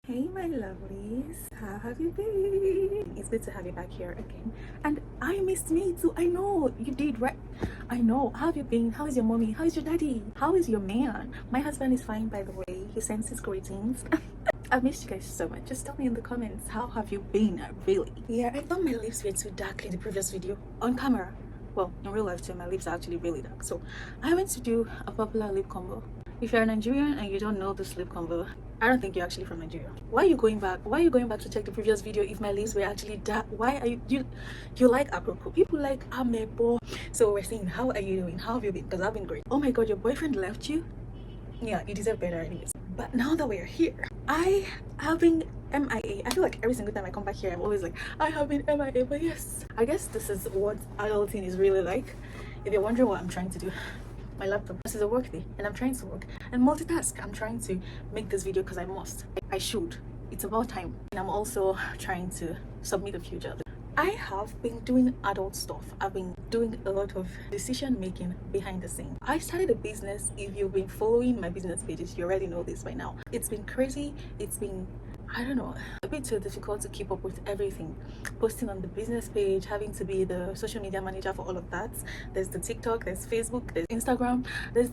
Hey my lovelies, how have you been? It's good to have you back here again. And I missed me too. I know you did, right? I know. How have you been? How is your mommy? How is your daddy? How is your man? My husband is fine, by the way. He sends his greetings. I missed you guys so much. Just tell me in the comments, how have you been, really? Yeah, I thought my lips were too dark in the previous video on camera. Well, in real life too, my lips are actually really dark. So I went to do a popular lip combo. If you're Nigerian and you don't know this lip combo, I don't think you're actually from Nigeria. Why are you going back? Why are you going back to check the previous video if my lips were actually dark? Why are you like apropos? People like amebo. So we're saying, how are you doing? How have you been? Because I've been great. Oh my god, your boyfriend left you? Yeah, you deserve better anyways. But now that we're here, I have been MIA. I feel like every single time I come back here, I'm always like, I have been MIA. But yes, I guess this is what adulting is really like. If you're wondering what I'm trying to do, my laptop, this is a work day and I'm trying to work and multitask. I'm trying to make this video because I must. I should. It's about time. And I'm also trying to submit a few jobs. I have been doing adult stuff. I've been doing a lot of decision making behind the scenes. I started a business. If you've been following my business pages, you already know this by now. It's been crazy. It's been, I don't know, a bit too difficult to keep up with everything. Posting on the business page, having to be the social media manager for all of that. There's the TikTok, there's Facebook, there's Instagram, there's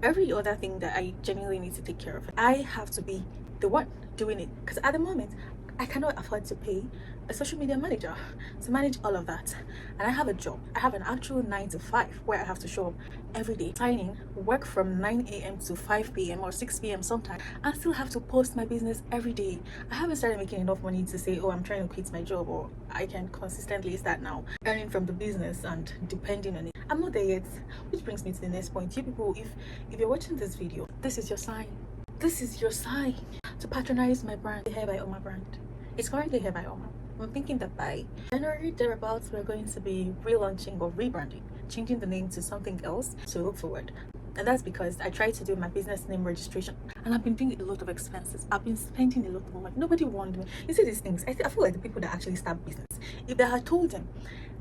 every other thing that I genuinely need to take care of. I have to be the one doing it because at the moment I cannot afford to pay a social media manager to manage all of that. And I have a job. I have an actual 9 to 5 where I have to show up every day, sign in, work from 9 a.m. to 5 p.m. or 6 p.m. sometimes, and still have to post my business every day. I haven't started making enough money to say, oh, I'm trying to quit my job, or I can consistently start now earning from the business and depending on it. I'm not there yet, which brings me to the next point. You people, if you're watching this video, this is your sign. This is your sign to patronize my brand, the Hair by Oma brand. It's currently Hair by Oma. I'm thinking that by January thereabouts, we're going to be relaunching or rebranding, changing the name to something else to look forward. And that's because I tried to do my business name registration and I've been doing a lot of expenses. I've been spending a lot of money. Nobody warned me. You see these things, I feel like the people that actually start business, if they had told them,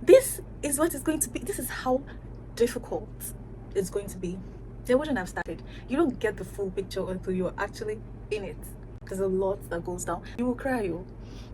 this is what it's going to be, this is how difficult it's going to be, they wouldn't have started. You don't get the full picture until you're actually in it. There's a lot that goes down. You will cry. You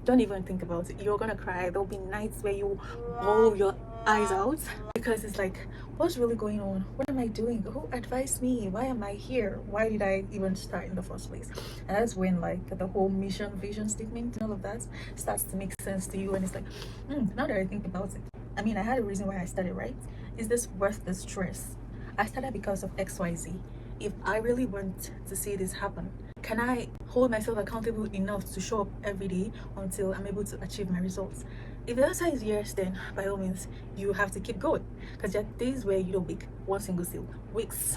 don't even think about it. You're gonna cry. There'll be nights where you roll your eyes out because it's like, what's really going on? What am I doing? Who advised me? Why am I here? Why did I even start in the first place? And that's when like the whole mission, vision statement and all of that starts to make sense to you. And it's like, now that I think about it, I mean, I had a reason why I started, right? Is this worth the stress? I started because of XYZ. If I really want to see this happen, can I hold myself accountable enough to show up every day until I'm able to achieve my results? If the answer is yes, then by all means, you have to keep going. Because there are days where you don't make one single sale. Weeks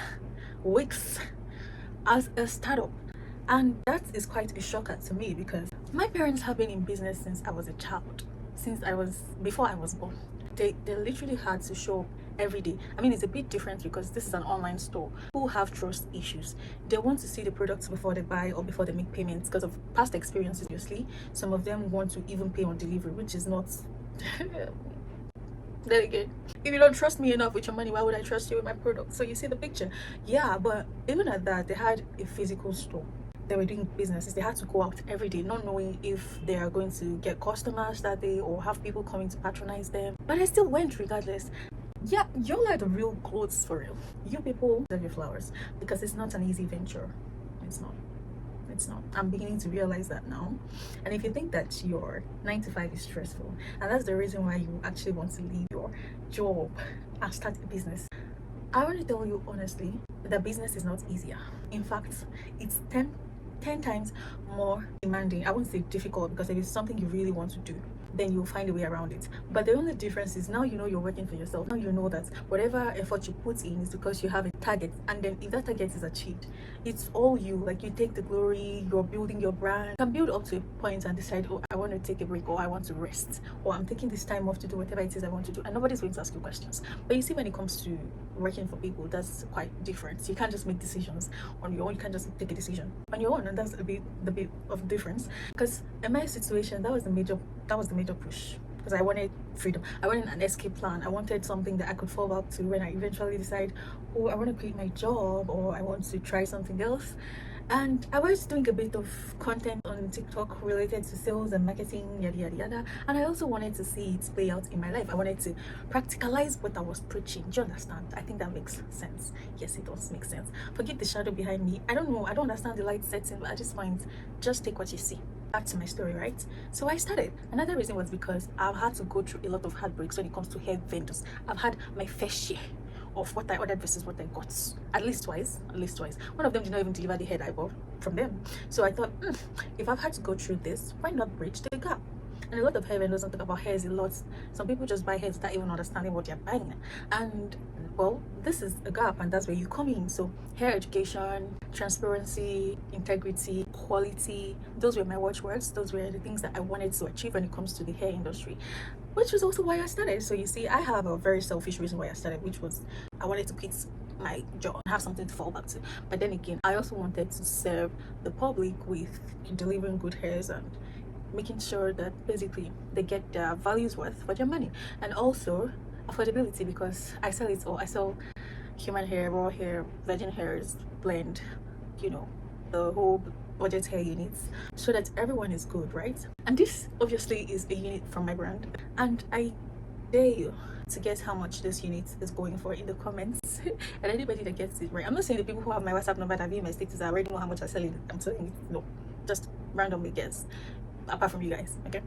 as a startup. And that is quite a shocker to me because my parents have been in business since I was a child. Before I was born. They literally had to show up every day. I mean, it's a bit different because this is an online store. People have trust issues. They want to see the products before they buy or before they make payments because of past experiences. Obviously, some of them want to even pay on delivery, which is not then again, if you don't trust me enough with your money, why would I trust you with my product? So you see the picture. Yeah, but even at that, they had a physical store. They were doing businesses. They had to go out every day, not knowing if they are going to get customers that day or have people coming to patronize them. But I still went regardless. Yeah, you're like the real goats for real. You people deserve your flowers because it's not an easy venture. It's not. I'm beginning to realize that now. And if you think that your 9 to 5 is stressful and that's the reason why you actually want to leave your job and start a business, I want to tell you honestly that business is not easier. In fact, it's 10 times more demanding. I won't say difficult because if it's something you really want to do, then you'll find a way around it. But the only difference is now you know you're working for yourself. Now you know that whatever effort you put in is because you have a target, and then if that target is achieved, it's all you. Like, you take the glory, you're building your brand. You can build up to a point and decide, oh, I want to take a break, or I want to rest, or I'm taking this time off to do whatever it is I want to do, and nobody's going to ask you questions. But you see, when it comes to working for people, that's quite different. You can't just make decisions on your own. You can't just take a decision on your own, and that's the bit of difference. Because in my situation, that was the major push, because I wanted freedom. I wanted an escape plan. I wanted something that I could fall back to when I eventually decide, oh, I want to quit my job or I want to try something else. And I was doing a bit of content on TikTok related to sales and marketing, yada yada yada. And I also wanted to see it play out in my life. I wanted to practicalize what I was preaching. Do you understand? I think that makes sense. Yes, it does make sense. Forget the shadow behind me. I don't know. I don't understand the light setting, but at this point, just take what you see. Back to my story, right? So I started. Another reason was because I've had to go through a lot of heartbreaks when it comes to hair vendors. I've had my fair share of what I ordered versus what I got. At least twice. One of them did not even deliver the hair I bought from them. So I thought, if I've had to go through this, why not bridge the gap? And a lot of hair vendors don't talk about hairs a lot. Some people just buy hairs without even understanding what they're buying. And well, this is a gap, and that's where you come in. So hair education, transparency, integrity, quality, those were my watchwords. Those were the things that I wanted to achieve when it comes to the hair industry, which was also why I started. So you see, I have a very selfish reason why I started, which was I wanted to quit my job and have something to fall back to. But then again, I also wanted to serve the public with delivering good hairs and making sure that basically they get their values worth for their money, and also affordability, because I sell it all. I sell human hair, raw hair, virgin hairs, blend, you know, the whole budget hair units, so that everyone is good, right? And this obviously is a unit from my brand, and I dare you to guess how much this unit is going for in the comments. And anybody that gets it right, I'm not saying the people who have my WhatsApp number that view my status, I already know how much I sell it. I'm telling you, no, just randomly guess, apart from you guys. Okay,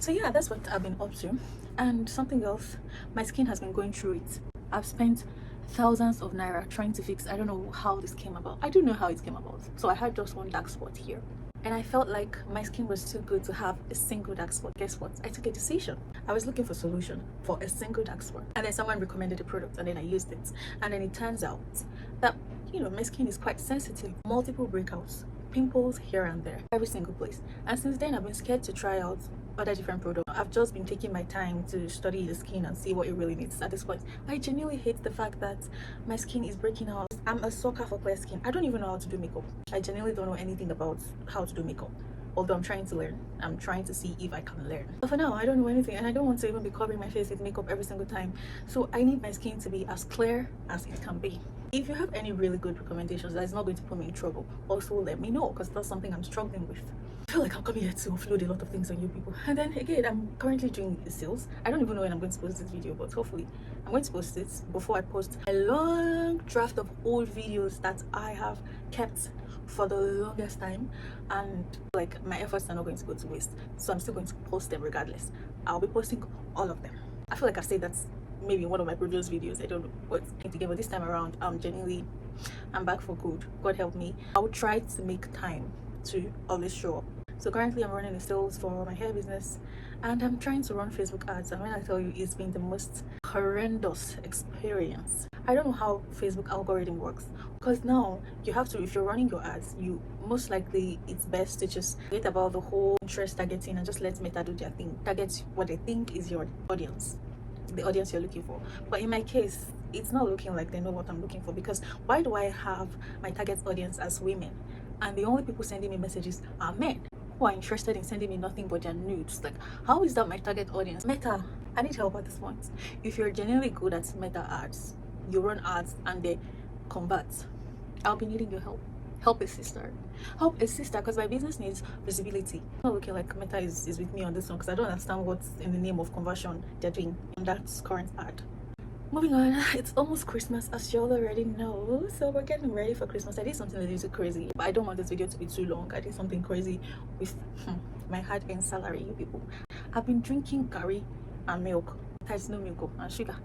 so yeah, that's what I've been up to. And something else, my skin has been going through it. I've spent thousands of naira trying to fix, I don't know how this came about. I do know how it came about. So I had just one dark spot here, and I felt like my skin was too good to have a single dark spot. Guess what? I took a decision. I was looking for a solution for a single dark spot, and then someone recommended the product, and then I used it, and then it turns out that, you know, my skin is quite sensitive. Multiple breakouts, pimples here and there, every single place. And since then, I've been scared to try out other different products. I've just been taking my time to study the skin and see what it really needs. At this point, I genuinely hate the fact that my skin is breaking out. I'm a sucker for clear skin. I don't even know how to do makeup. I genuinely don't know anything about how to do makeup, although I'm trying to learn. I'm trying to see if I can learn. But for now, I don't know anything, and I don't want to even be covering my face with makeup every single time. So I need my skin to be as clear as it can be. If you have any really good recommendations that is not going to put me in trouble, also let me know, because that's something I'm struggling with. I feel like I'm coming here to offload a lot of things on you people. And then again, I'm currently doing the sales. I don't even know when I'm going to post this video, but hopefully I'm going to post it before I post a long draft of old videos that I have kept for the longest time, and like my efforts are not going to go to waste. So I'm still going to post them regardless. I'll be posting all of them. I feel like I've said that maybe in one of my previous videos. I don't know what's together, but this time around, I'm back for good. God help me. I'll try to make time to always show up. So currently I'm running the sales for my hair business, and I'm trying to run Facebook ads, and when I tell you, it's been the most horrendous experience. I don't know how Facebook algorithm works, because now you have to, if you're running your ads, you most likely, it's best to just forget about the whole interest targeting and just let Meta do their thing. Target what they think is your audience, the audience you're looking for. But in my case, it's not looking like they know what I'm looking for, because why do I have my target audience as women, and the only people sending me messages are men who are interested in sending me nothing but their nudes? Like, how is that my target audience? Meta, I need help at this point. If you're genuinely good at Meta ads, you run ads and they convert, I'll be needing your help. Help a sister, because my business needs visibility. I'm not looking like Meta is with me on this one, because I don't understand what's in the name of conversion they're doing on that current ad. Moving on, it's almost Christmas, as y'all already know, so we're getting ready for Christmas. I did something a little crazy, but I don't want this video to be too long. I did something crazy with my hard-earned salary, you people. I've been drinking curry and milk. There's no milk and sugar,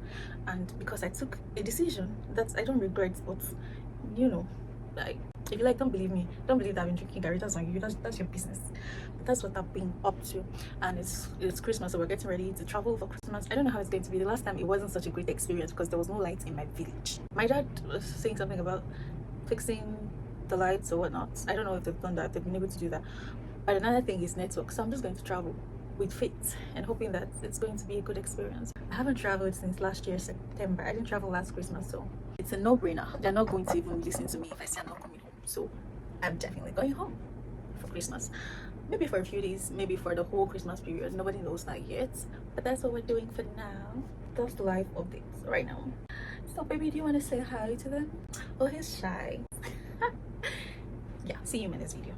and because I took a decision that I don't regret, but you know, like, if you like, don't believe me, don't believe that I've been drinking curry, that's on you, that's your business. But that's what I've been up to, and it's Christmas, so we're getting ready to travel for Christmas. I don't know how it's going to be. The last time it wasn't such a great experience because there was no lights in my village. My dad was saying something about fixing the lights or whatnot. I don't know if they've done that, they've been able to do that. But another thing is network, so I'm just going to travel with faith and hoping that it's going to be a good experience. I haven't traveled since last year September. I didn't travel last Christmas, so it's a no-brainer. They're not going to even listen to me if I say I'm not coming home. So I'm definitely going home for Christmas. Maybe for a few days, maybe for the whole Christmas period. Nobody knows that yet, but that's what we're doing for now. That's the live updates right now. So baby, do you want to say hi to them? Oh, he's shy. Yeah, See you in this video.